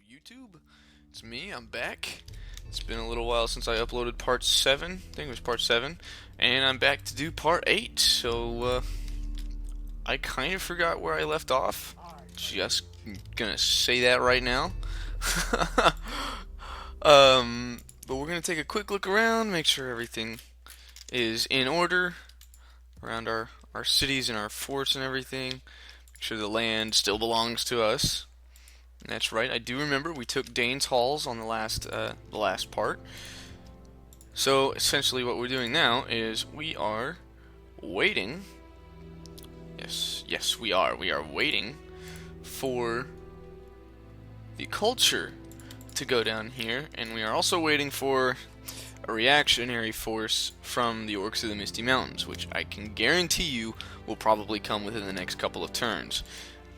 YouTube, it's me, I'm back. It's been a little while since I uploaded part 7, I think it was part 7, and I'm back to do part 8, so I kind of forgot where I left off. Just gonna say that right now. But we're gonna take a quick look around, make sure everything is in order around our cities and our forts and everything. Make sure the land still belongs to us. That's right. I do remember we took Dane's Halls on the last part. So essentially, what we're doing now is we are waiting. Yes, we are. We are waiting for the culture to go down here, and we are also waiting for a reactionary force from the Orcs of the Misty Mountains, which I can guarantee you will probably come within the next couple of turns.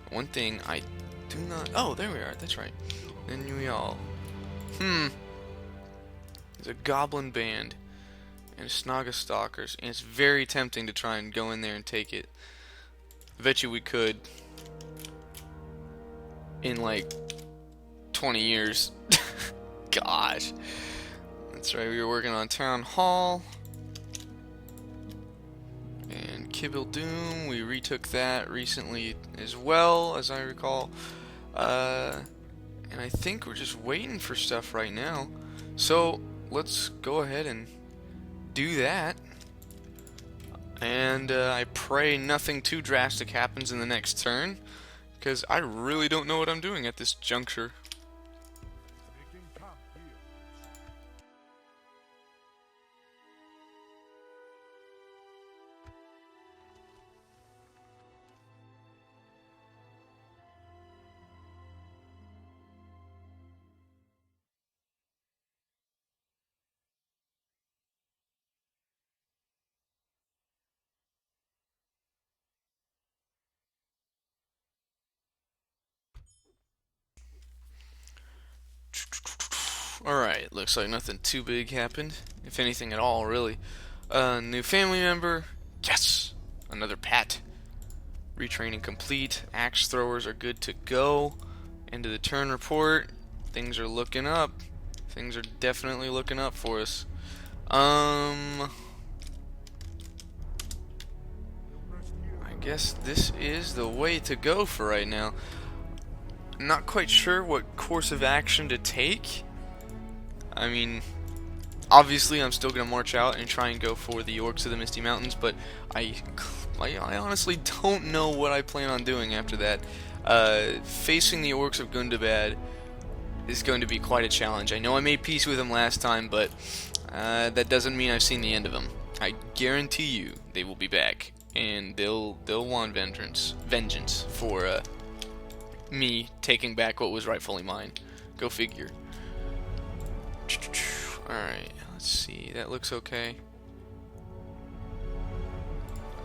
One thing I do not... Oh, there we are. That's right. Then we all... There's a goblin band and Snaga stalkers, and it's very tempting to try and go in there and take it. I bet you we could in like 20 years. Gosh. That's right, we were working on Town Hall and Kibble Doom. We retook that recently as well, as I recall. And I think we're just waiting for stuff right now. So let's go ahead and do that. And I pray nothing too drastic happens in the next turn, because I really don't know what I'm doing at this juncture. Alright, looks like nothing too big happened, if anything at all, really. New family member, yes! Another pet. Retraining complete, axe throwers are good to go. End of the turn report, things are looking up. Things are definitely looking up for us. I guess this is the way to go for right now. I'm not quite sure what course of action to take. I mean, obviously I'm still going to march out and try and go for the Orcs of the Misty Mountains, but I honestly don't know what I plan on doing after that. Facing the Orcs of Gundabad is going to be quite a challenge. I know I made peace with them last time, but that doesn't mean I've seen the end of them. I guarantee you they will be back, and they'll want vengeance for me taking back what was rightfully mine. Go figure. Alright, let's see. That looks okay.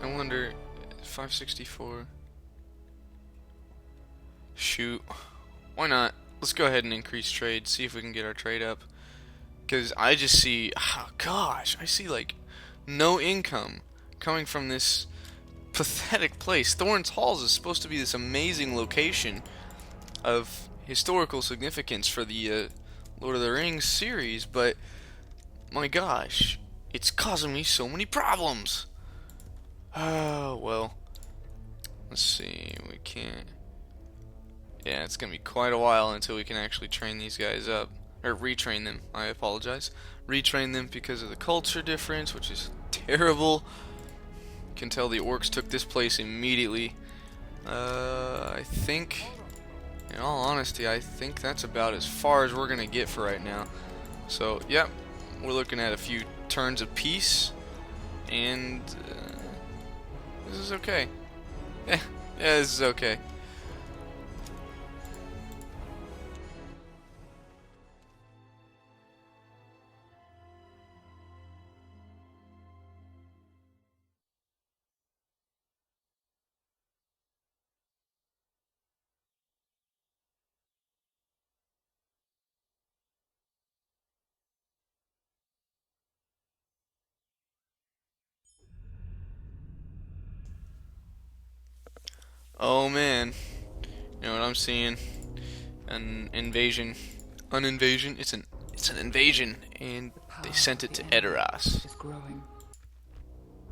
I wonder... 564... Shoot. Why not? Let's go ahead and increase trade, see if we can get our trade up. Because I just see... Oh, gosh, I see, like, no income coming from this pathetic place. Thorns Halls is supposed to be this amazing location of historical significance for the Lord of the Rings series, but my gosh, it's causing me so many problems. Oh, well, let's see, we can't. Yeah, it's gonna be quite a while until we can actually train these guys up, or retrain them. I apologize. Retrain them because of the culture difference, which is terrible. You can tell the Orcs took this place immediately. I think, in all honesty, I think that's about as far as we're gonna get for right now. So, yep, we're looking at a few turns of peace, and this is okay. Yeah, this is okay. Oh man, you know what I'm seeing? an invasion. An invasion? It's an invasion, and they sent it to Edoras.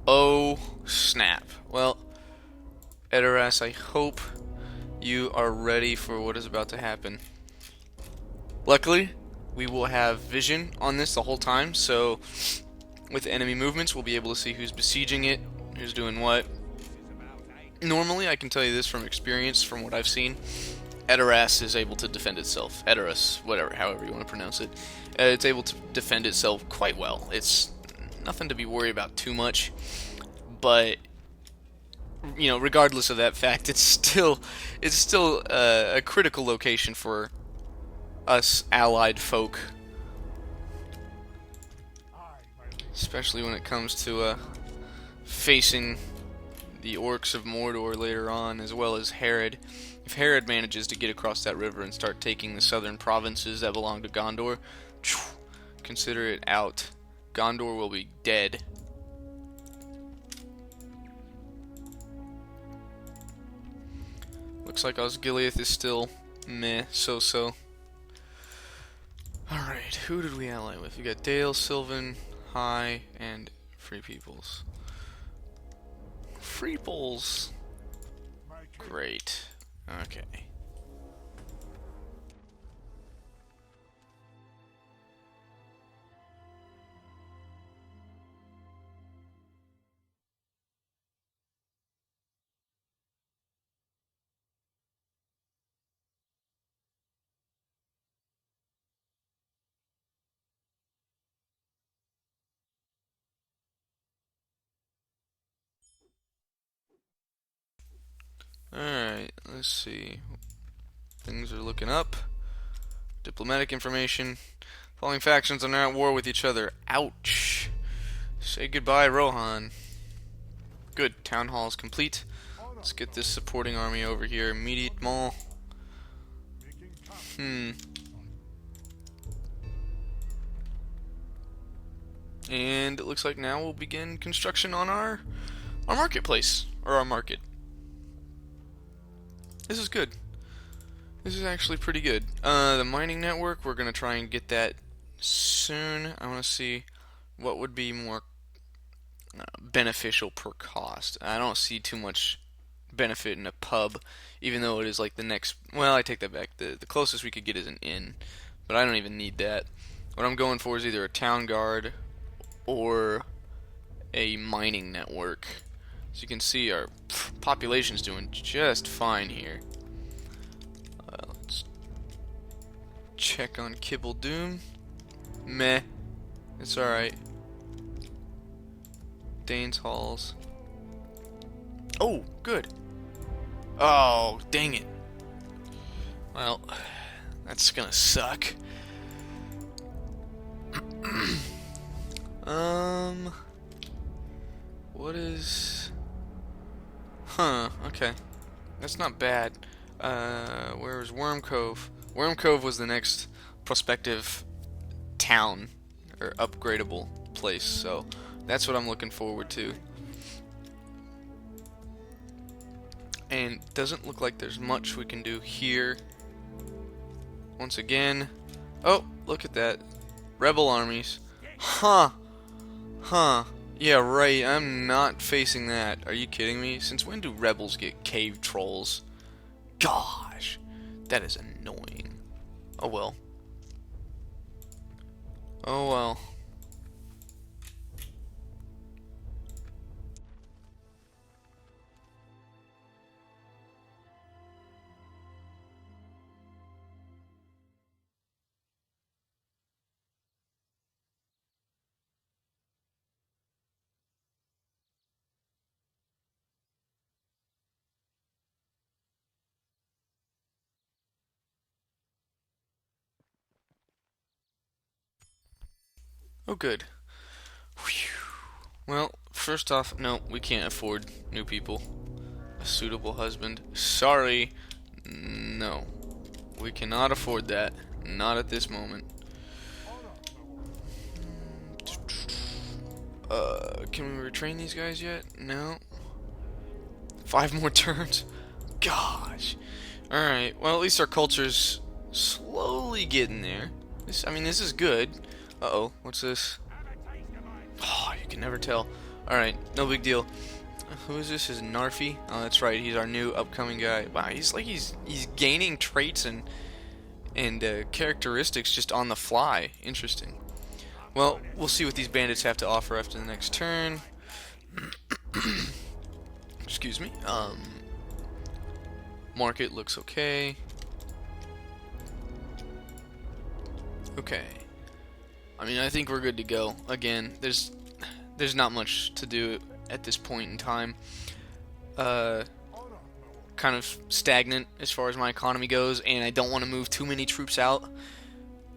Oh, snap. Well, Edoras, I hope you are ready for what is about to happen. Luckily, we will have vision on this the whole time, so with enemy movements, we'll be able to see who's besieging it, who's doing what. Normally, I can tell you this from experience, from what I've seen, Edoras is able to defend itself. Edoras, whatever, however you want to pronounce it. It's able to defend itself quite well. It's nothing to be worried about too much, but you know, regardless of that fact, it's still a critical location for us allied folk, especially when it comes to facing the Orcs of Mordor later on, as well as Herod. If Herod manages to get across that river and start taking the southern provinces that belong to Gondor, consider it out. Gondor will be dead. Looks like Osgiliath is still meh, so-so. Alright, who did we ally with? We got Dale, Sylvan, High, and Free Peoples. Free Peoples! Great. Okay. Alright, let's see. Things are looking up. Diplomatic information. Following factions are now at war with each other. Ouch. Say goodbye, Rohan. Good. Town hall is complete. Let's get this supporting army over here immediately. And it looks like now we'll begin construction on our marketplace, or our market. This is good. This is actually pretty good. The mining network, we're going to try and get that soon. I want to see what would be more beneficial per cost. I don't see too much benefit in a pub, even though it is like the next... Well, I take that back. The closest we could get is an inn, but I don't even need that. What I'm going for is either a town guard or a mining network. As you can see, our population's doing just fine here. Let's check on Kibble Doom. Meh. It's alright. Dane's Halls. Oh, good. Oh, dang it. Well, that's gonna suck. What is... Huh, okay. That's not bad. Where's Worm Cove? Worm Cove was the next prospective town, or upgradable place, so that's what I'm looking forward to. And doesn't look like there's much we can do here. Once again. Oh, look at that. Rebel armies. Huh. Huh. Yeah, right. I'm not facing that. Are you kidding me? Since when do rebels get cave trolls? Gosh. That is annoying. Oh well. Oh well. Oh, good. Whew. Well, first off, no, we can't afford new people. A suitable husband. Sorry. No. We cannot afford that. Not at this moment. Can we retrain these guys yet? No. 5 more turns? Gosh. Alright, well, at least our culture's Slowly getting there. I mean, this is good. Uh-oh, what's this? Oh, you can never tell. Alright, no big deal. Who is this? Is Narfi? Oh, that's right. He's our new upcoming guy. Wow, he's gaining traits and characteristics just on the fly. Interesting. Well, we'll see what these bandits have to offer after the next turn. Excuse me. Market looks okay. Okay. I mean, I think we're good to go. Again, there's not much to do at this point in time. Kind of stagnant as far as my economy goes, and I don't want to move too many troops out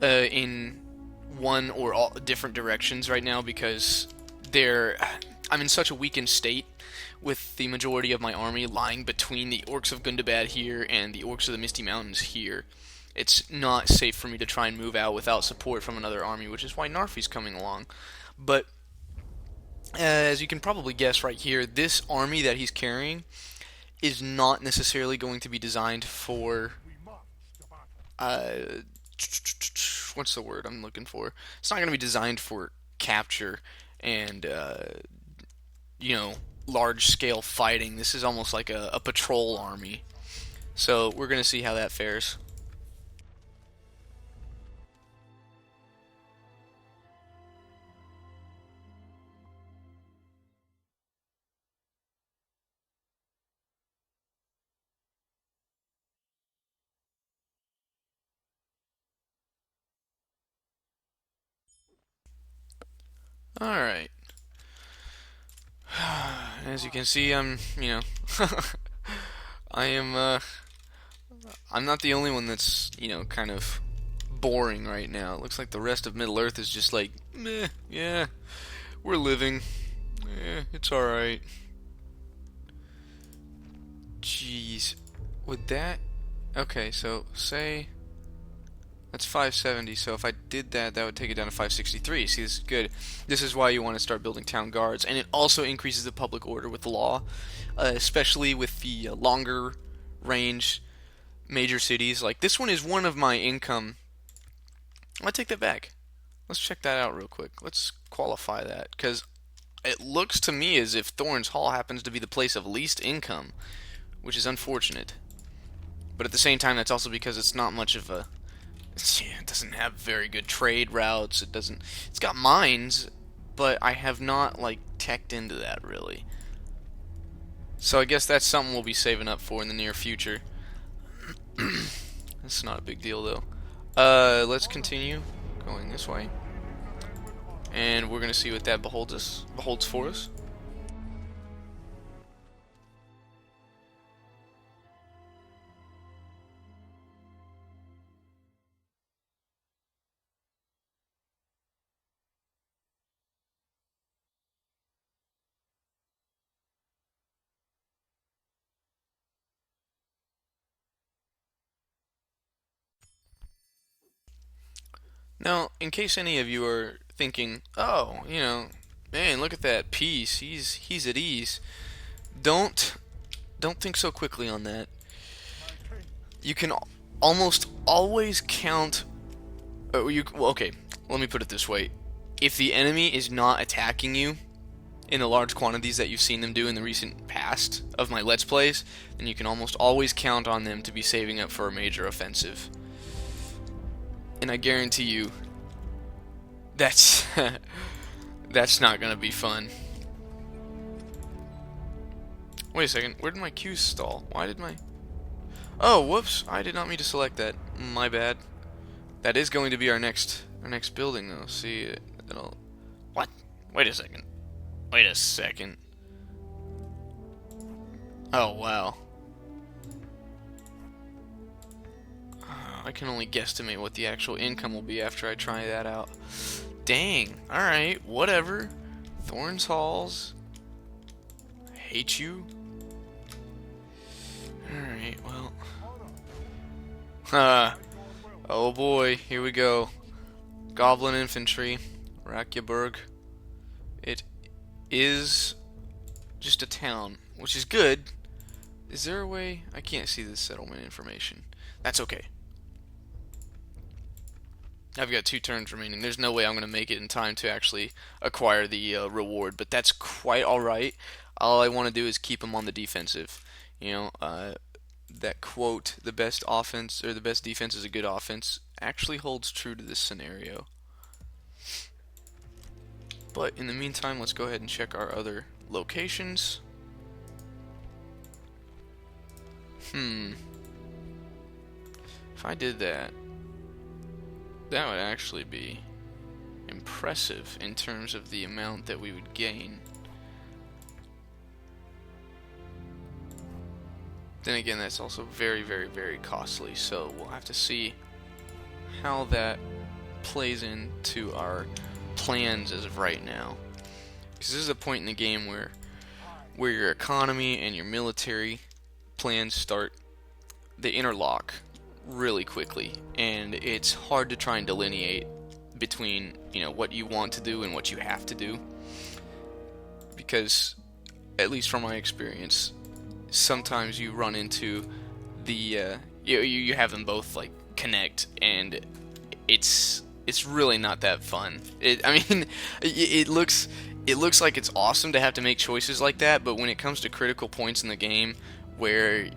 in one or all different directions right now because I'm in such a weakened state with the majority of my army lying between the Orcs of Gundabad here and the Orcs of the Misty Mountains here. It's not safe for me to try and move out without support from another army, which is why Narfi's coming along. But as you can probably guess right here, this army that he's carrying is not necessarily going to be designed for what's the word I'm looking for? It's not going to be designed for capture and large scale fighting. This is almost like a patrol army. So we're going to see how that fares. Alright. As you can see, I'm I'm not the only one that's, kind of boring right now. It looks like the rest of Middle Earth is just like, meh, yeah, we're living. It's alright. Jeez. Would that... Okay, so, say... That's 570, so if I did that, that would take it down to 563. See, this is good. This is why you want to start building town guards. And it also increases the public order with the law, especially with the longer range major cities. Like, this one is one of my income... I'll take that back. Let's check that out real quick. Let's qualify that, because it looks to me as if Thorns Hall happens to be the place of least income, which is unfortunate. But at the same time, that's also because it's not much of a... It doesn't have very good trade routes. It's got mines, but I have not teched into that really. So I guess that's something we'll be saving up for in the near future. That's not a big deal though. Let's continue going this way, and we're gonna see what that beholds for us. Now, in case any of you are thinking, oh, man, look at that peace. He's at ease. Don't think so quickly on that. You can almost always count. Okay, let me put it this way: if the enemy is not attacking you in the large quantities that you've seen them do in the recent past of my Let's Plays, then you can almost always count on them to be saving up for a major offensive. And I guarantee you, that's that's not gonna be fun. Wait a second, where did my queues stall? Why did my... Oh, whoops, I did not mean to select that. My bad. That is going to be our next building though. See, it'll... What? Wait a second. Wait a second. Oh, wow. I can only guesstimate what the actual income will be after I try that out. Dang. Alright, whatever. Thorns Halls. I hate you. Alright, well. Oh boy, here we go. Goblin Infantry. Rakyaburg. It is just a town, which is good. Is there a way? I can't see the settlement information. That's okay. I've got 2 turns remaining. There's no way I'm going to make it in time to actually acquire the reward, but that's quite alright. All I want to do is keep them on the defensive. You know, that quote, the best offense or the best defense is a good offense, actually holds true to this scenario. But in the meantime, let's go ahead and check our other locations. If I did that, that would actually be impressive in terms of the amount that we would gain. Then again, that's also very, very, very costly, so we'll have to see how that plays into our plans as of right now. Because this is a point in the game where your economy and your military plans they interlock really quickly, and it's hard to try and delineate between, you know, what you want to do and what you have to do. Because, at least from my experience, sometimes you run into you have them both like connect, and it's really not that fun. It looks like it's awesome to have to make choices like that, but when it comes to critical points in the game where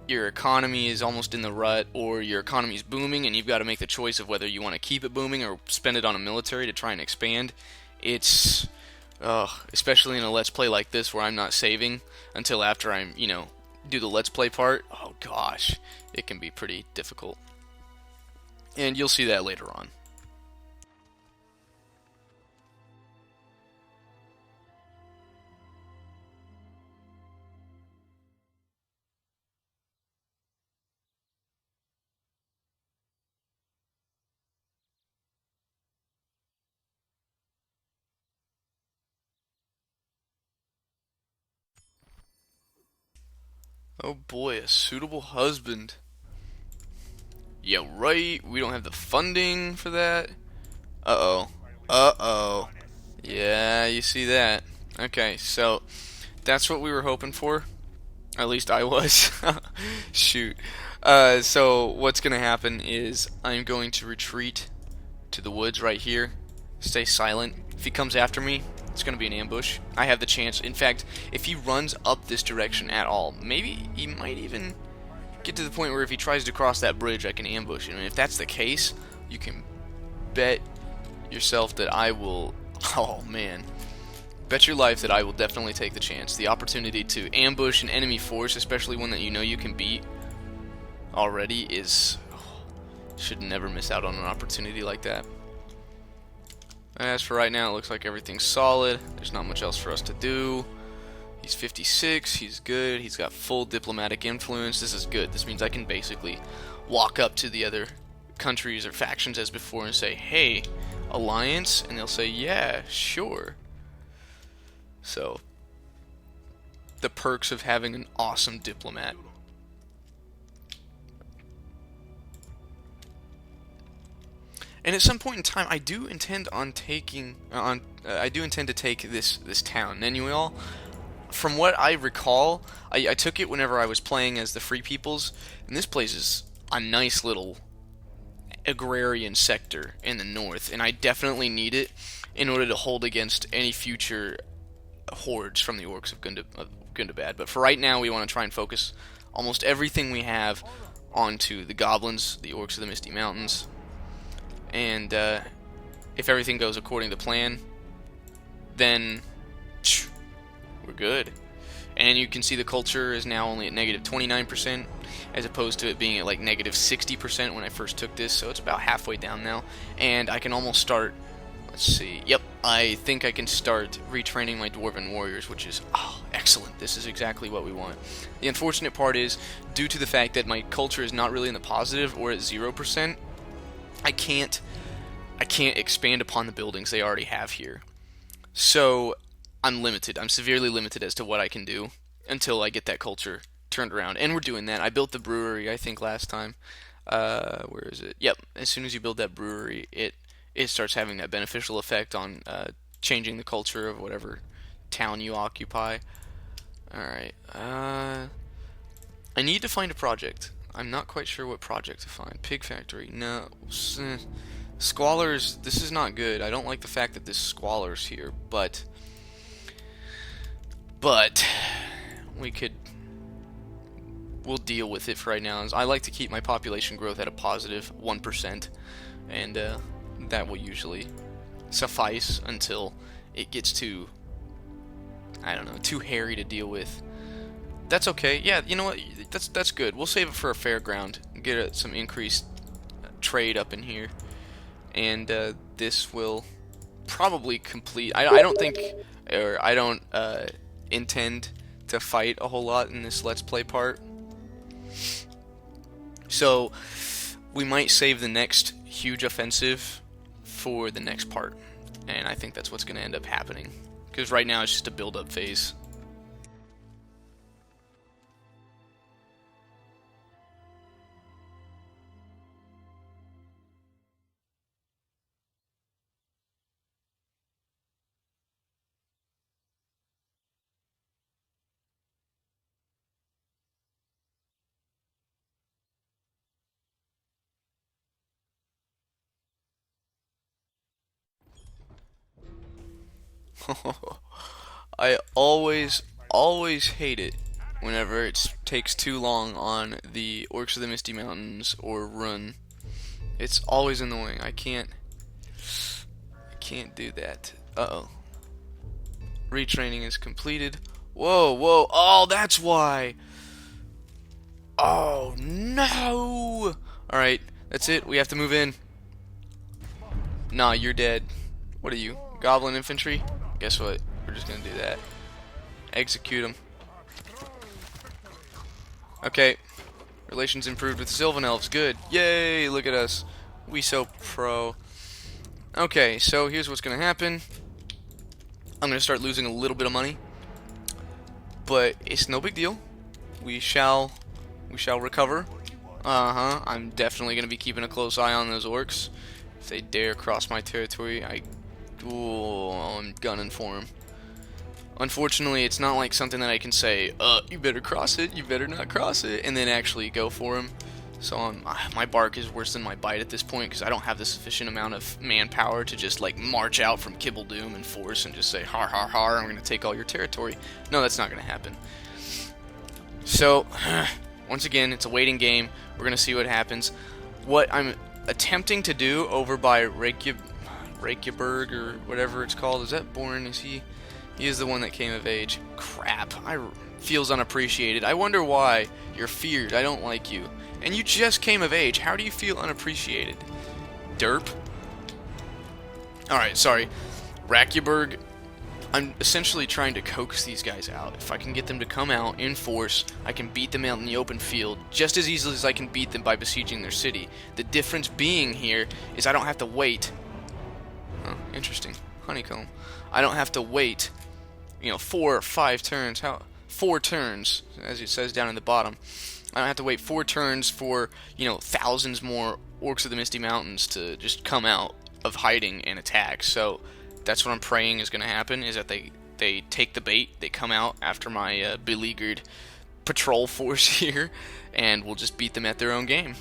your economy is almost in the rut, or your economy is booming and you've got to make the choice of whether you want to keep it booming or spend it on a military to try and expand, it's especially in a let's play like this where I'm not saving until after I'm, do the let's play part. Oh gosh, it can be pretty difficult. And you'll see that later on. Oh boy, a suitable husband. Yeah, right, we don't have the funding for that. Uh-oh. Uh-oh. Yeah, you see that. Okay, so that's what we were hoping for. At least I was. Shoot. So what's going to happen is I'm going to retreat to the woods right here. Stay silent. If he comes after me, it's going to be an ambush. I have the chance. In fact, if he runs up this direction at all, maybe he might even get to the point where if he tries to cross that bridge, I can ambush him. And if that's the case, you can bet yourself that I will... Oh, man. Bet your life that I will definitely take the chance. The opportunity to ambush an enemy force, especially one that you know you can beat already, is... should never miss out on an opportunity like that. As for right now, it looks like everything's solid. There's not much else for us to do. He's 56, he's good, he's got full diplomatic influence. This is good. This means I can basically walk up to the other countries or factions as before and say, hey, alliance? And they'll say, yeah, sure. So, the perks of having an awesome diplomat. And at some point in time, I do intend on taking I do intend to take this town, Nenuel. From what I recall, I took it whenever I was playing as the Free Peoples, and this place is a nice little agrarian sector in the north, and I definitely need it in order to hold against any future hordes from the Orcs of Gundabad. But for right now, we want to try and focus almost everything we have onto the goblins, the Orcs of the Misty Mountains. And if everything goes according to plan, then we're good. And you can see the culture is now only at negative 29%, as opposed to it being at like negative 60% when I first took this, so it's about halfway down now. And I can almost start, let's see, yep, I think I can start retraining my Dwarven warriors, which is, excellent. This is exactly what we want. The unfortunate part is, due to the fact that my culture is not really in the positive or at 0%, I can't expand upon the buildings they already have here. So I'm limited. I'm severely limited as to what I can do until I get that culture turned around. And we're doing that. I built the brewery, I think, last time. Where is it? Yep. As soon as you build that brewery, it starts having that beneficial effect on changing the culture of whatever town you occupy. Alright. I need to find a project. I'm not quite sure what project to find. Pig factory. No. Squallors, this is not good. I don't like the fact that this squallors here, but we could we'll deal with it for right now. I like to keep my population growth at a positive 1%, and that will usually suffice until it gets too, I don't know, too hairy to deal with. That's okay. Yeah, you know what? That's good. We'll save it for a fairground. Get some increased trade up in here, and this will probably complete. I don't think, or I don't intend to fight a whole lot in this Let's Play part. So we might save the next huge offensive for the next part, and I think that's what's going to end up happening. Because right now it's just a build-up phase. I always hate it whenever it takes too long on the Orcs of the Misty Mountains or Run. It's always annoying. I can't do that. Uh-oh. Retraining is completed. Whoa, whoa. Oh, that's why. Oh, no. Alright, that's it. We have to move in. Nah, you're dead. What are you? Goblin infantry? Guess what? We're just gonna do that. Execute him. Okay. Relations improved with Sylvan Elves. Good. Yay! Look at us. We so pro. Okay, so here's what's gonna happen. I'm gonna start losing a little bit of money, but it's no big deal. We shall recover. I'm definitely gonna be keeping a close eye on those orcs. If they dare cross my territory, I'm gunning for them. Unfortunately, it's not like something that I can say, you better cross it, you better not cross it, and then actually go for them. So my bark is worse than my bite at this point, because I don't have the sufficient amount of manpower to just like march out from Kibble Doom and force and just say, har har har, I'm going to take all your territory. No, that's not going to happen. So, once again, it's a waiting game. We're going to see what happens. What I'm attempting to do over by Reykjaberg, or whatever it's called, is that Boooorrriinnngg? Is he is the one that came of age. Crap, feels unappreciated. I wonder why. You're feared. I don't like you. And you just came of age. How do you feel unappreciated? Derp. Alright, sorry. Reykjaberg. I'm essentially trying to coax these guys out. If I can get them to come out in force, I can beat them out in the open field just as easily as I can beat them by besieging their city. The difference being here is I don't have to wait. Oh, interesting. Honeycomb. I don't have to wait, 4 or 5 turns. 4 turns, as it says down in the bottom. I don't have to wait 4 turns for, thousands more Orcs of the Misty Mountains to just come out of hiding and attack. So that's what I'm praying is going to happen, is that they take the bait, they come out after my beleaguered patrol force here, and we'll just beat them at their own game.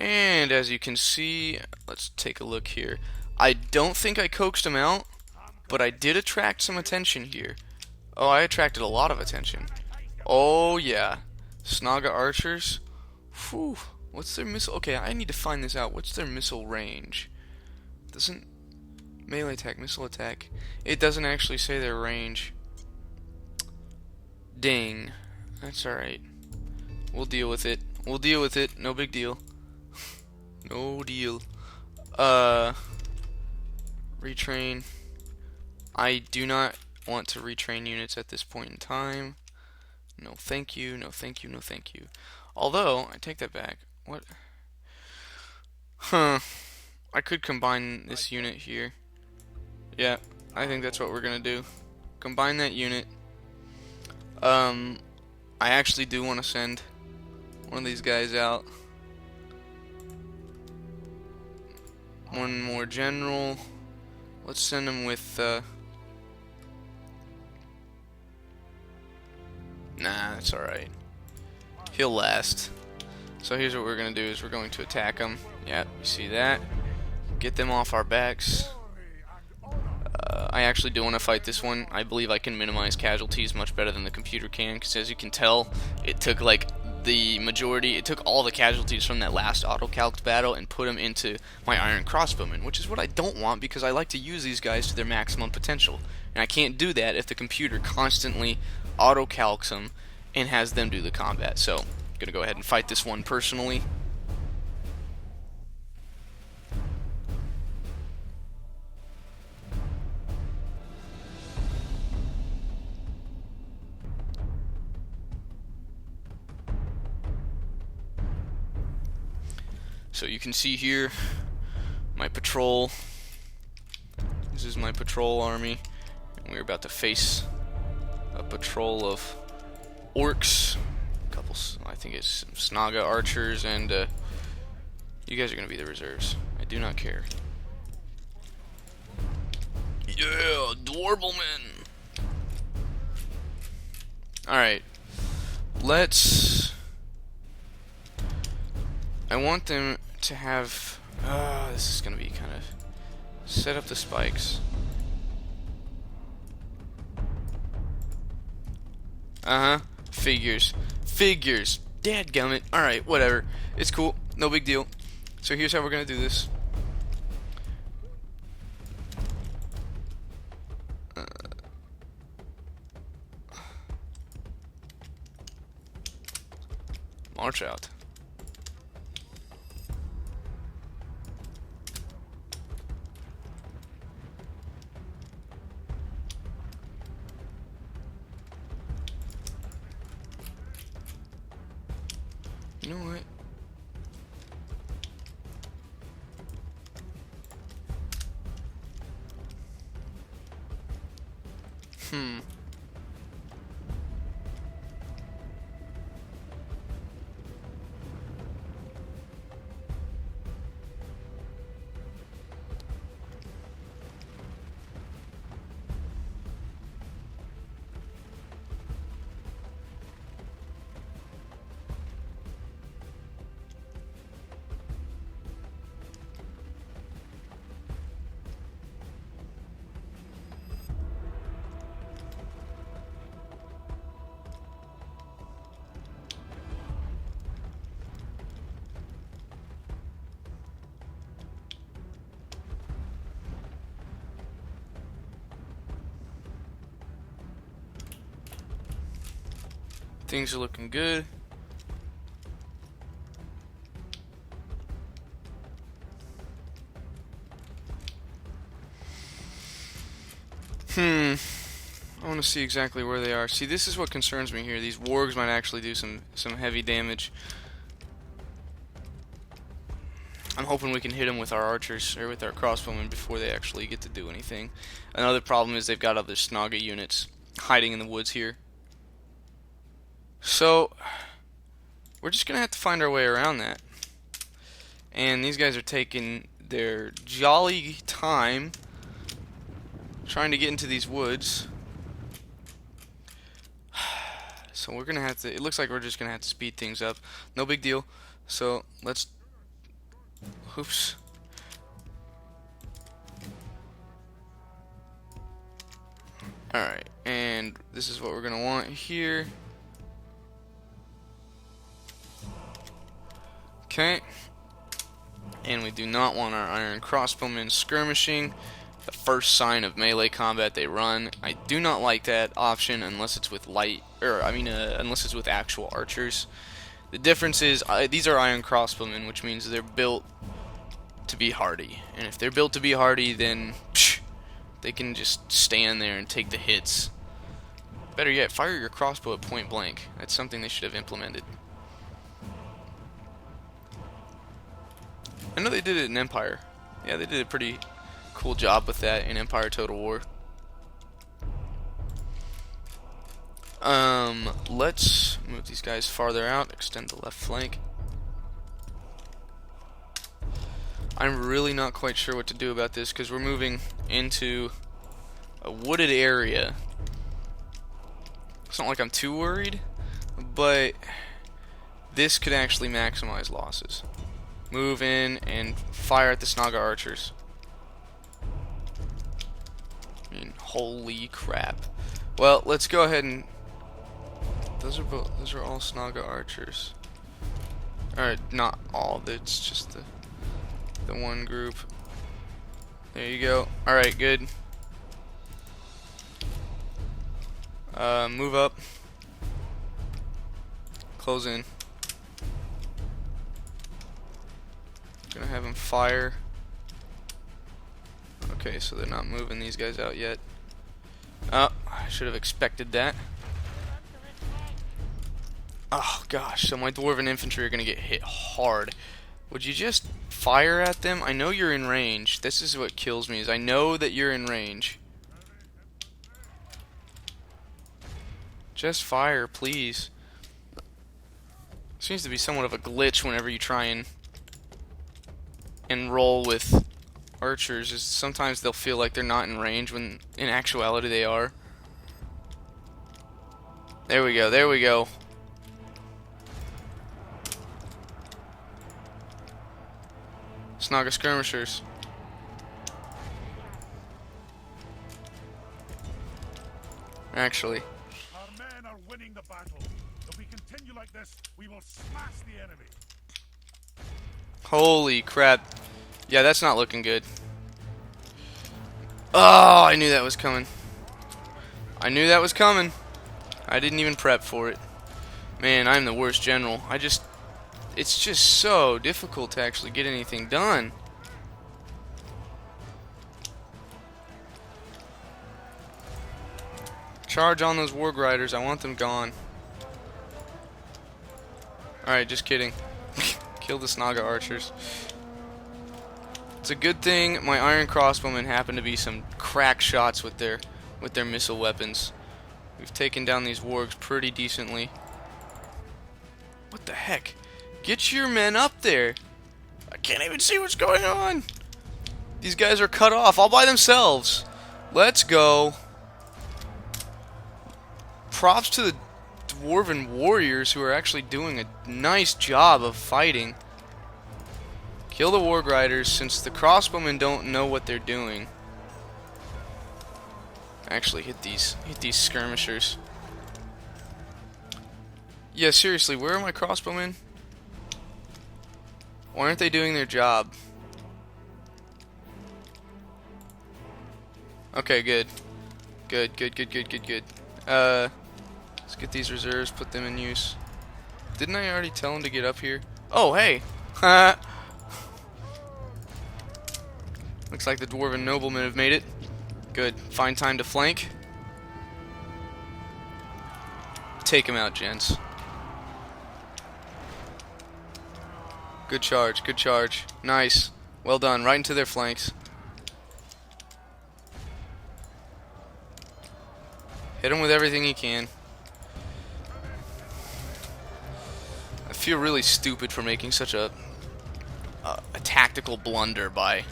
And as you can see, let's take a look here. I don't think I coaxed him out, but I did attract some attention here. Oh, I attracted a lot of attention. Oh, yeah. Snaga archers. Whew. What's their missile? Okay, I need to find this out. What's their missile range? Doesn't melee attack, missile attack. It doesn't actually say their range. Dang. That's alright. We'll deal with it. We'll deal with it. No big deal. No deal. Retrain. I do not want to retrain units at this point in time. No thank you, no thank you, no thank you. Although, I take that back. What? Huh. I could combine this unit here. Yeah, I think that's what we're gonna do. Combine that unit. I actually do want to send one of these guys out. One more general. Let's send him with, nah, that's alright. He'll last. So here's what we're gonna do is we're going to attack them. Yep, you see that. Get them off our backs. I actually do want to fight this one. I believe I can minimize casualties much better than the computer can, because as you can tell, it took like it took all the casualties from that last auto-calced battle and put them into my iron crossbowmen, which is what I don't want, because I like to use these guys to their maximum potential. And I can't do that if the computer constantly auto-calcs them and has them do the combat. So, I'm gonna go ahead and fight this one personally. So you can see here my patrol. This is my patrol army, and we're about to face a patrol of orcs. A couple, I think it's some Snaga archers, and you guys are gonna be the reserves. I do not care. Yeah, Dwarblemen. All right, let's. I want them to have. This is gonna be kind of. Set up the spikes. Figures. Figures. Dadgummit. Alright, whatever. It's cool. No big deal. So here's how we're gonna do this. March out. You know what? Things are looking good. I want to see exactly where they are. See, this is what concerns me here. These wargs might actually do some heavy damage. I'm hoping we can hit them with our archers or with our crossbowmen before they actually get to do anything. Another problem is they've got other Snaga units hiding in the woods here. So, we're just going to have to find our way around that. And these guys are taking their jolly time trying to get into these woods. So we're going to have to, it looks like we're just going to have to speed things up. No big deal. So, let's, oops. Alright, and this is what we're going to want here. Okay, and we do not want our iron crossbowmen skirmishing. The first sign of melee combat they run. I do not like that option unless it's with unless it's with actual archers. The difference is these are iron crossbowmen, which means they're built to be hardy. And if they're built to be hardy, then they can just stand there and take the hits. Better yet, fire your crossbow at point blank. That's something they should have implemented. I know they did it in Empire. Yeah, they did a pretty cool job with that in Empire Total War. Let's move these guys farther out, extend the left flank. I'm really not quite sure what to do about this because we're moving into a wooded area. It's not like I'm too worried, but this could actually maximize losses. Move in and fire at the Snaga archers. I mean, holy crap. Well, let's go ahead and... Those are all Snaga archers. Alright, not all. It's just the one group. There you go. Alright, good. Move up. Close in. Gonna have him fire. Okay, so they're not moving these guys out yet. Oh, I should have expected that. Oh gosh, so my dwarven infantry are gonna get hit hard. Would you just fire at them? I know you're in range. This is what kills me, is I know that you're in range. Just fire, please. Seems to be somewhat of a glitch whenever you try and roll with archers, is sometimes they'll feel like they're not in range when in actuality they are. There we go, there we go. Snaga skirmishers. Actually, our men are winning the battle. If we continue like this, we will smash the enemy. holy crap. Yeah, that's not looking good. Oh, I knew that was coming. I knew that was coming. I didn't even prep for it. Man, I'm the worst general. It's just so difficult to actually get anything done. Charge on those warg riders. I want them gone. Alright, just kidding. Kill the Snaga archers. It's a good thing my iron crossbowmen happen to be some crack shots with their missile weapons. We've taken down these wargs pretty decently. What the heck? Get your men up there! I can't even see what's going on! These guys are cut off all by themselves. Let's go. Props to the dwarven warriors who are actually doing a nice job of fighting. Kill the warg riders since the crossbowmen don't know what they're doing. Actually hit these skirmishers. Yeah, seriously, where are my crossbowmen? Why aren't they doing their job? Okay, good. Good. Let's get these reserves, put them in use. Didn't I already tell them to get up here? Oh, hey! Looks like the dwarven noblemen have made it. Good. Find time to flank. Take him out, gents. Good charge, good charge. Nice. Well done. Right into their flanks. Hit him with everything you can. I feel really stupid for making such a tactical blunder by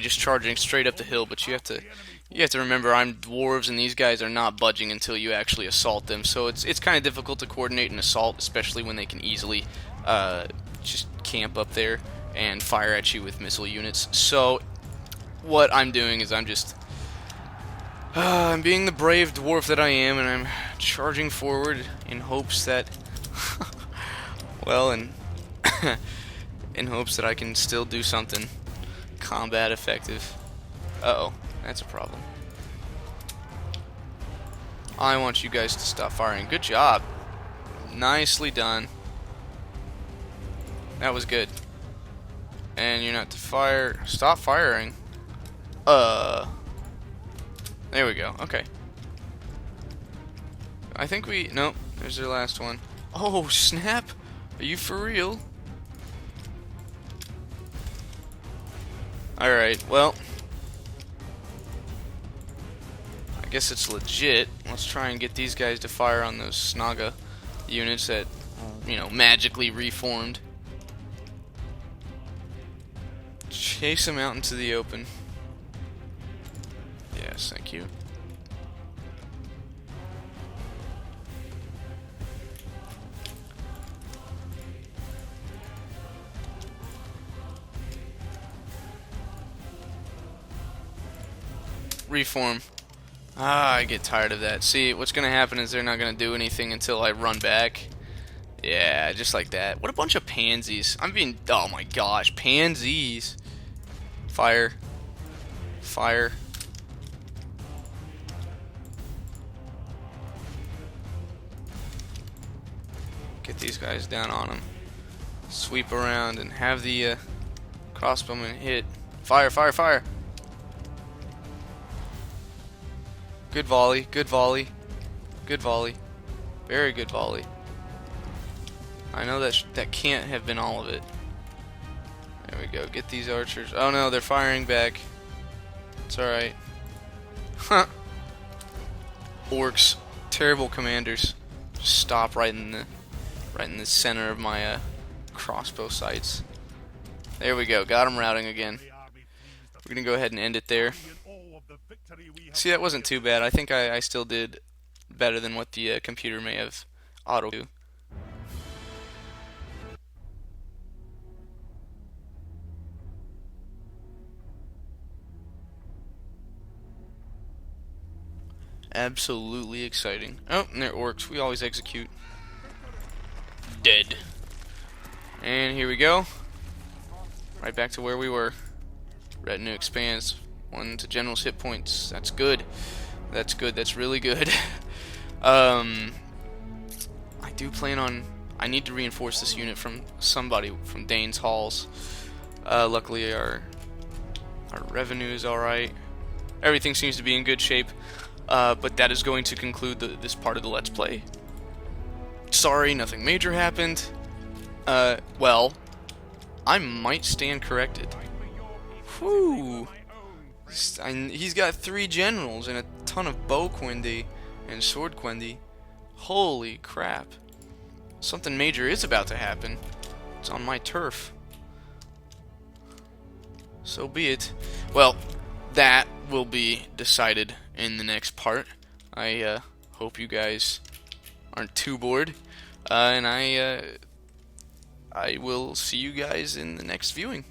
just charging straight up the hill, but you have to remember I'm dwarves and these guys are not budging until you actually assault them. So it's kind of difficult to coordinate an assault, especially when they can easily just camp up there and fire at you with missile units. So what I'm doing is I'm being the brave dwarf that I am, and I'm charging forward in hopes that, well, in hopes that I can still do something combat effective. Uh-oh, that's a problem. I want you guys to stop firing. Good job. Nicely done. That was good. And you're not to fire. Stop firing. There we go. Okay. I think we... Nope. There's their last one. Oh, snap. Are you for real? Alright, well, I guess it's legit. Let's try and get these guys to fire on those Snaga units that, you know, magically reformed. Chase them out into the open. Yes, thank you. Reform. Ah, I get tired of that. See, what's gonna happen is they're not gonna do anything until I run back. Yeah, just like that. What a bunch of pansies. I'm being... Oh my gosh, pansies. Fire. Fire. Get these guys down on them. Sweep around and have the crossbowman hit. Fire, fire, fire. Good volley, good volley. Good volley. Very good volley. I know that that can't have been all of it. There we go. Get these archers. Oh no, they're firing back. It's alright. Huh. Orcs. Terrible commanders. Just stop right in the center of my crossbow sights. There we go. Got them routing again. We're gonna go ahead and end it there. See, that wasn't too bad. I think I still did better than what the computer may have auto do. Absolutely exciting. Oh, and they're orcs. We always execute. Dead. And here we go. Right back to where we were. Retinue expands. 1 to general's hit points. That's good. That's good. That's really good. I do plan on... I need to reinforce this unit from somebody, from Dane's Halls. Luckily our revenue is alright. Everything seems to be in good shape. But that is going to conclude this part of the Let's Play. Sorry, nothing major happened. Well, I might stand corrected. Whew. He's got 3 generals and a ton of bow quindi and sword quindi. Holy crap. Something major is about to happen. It's on my turf. So be it. Well, that will be decided in the next part. I hope you guys aren't too bored. And I will see you guys in the next viewing.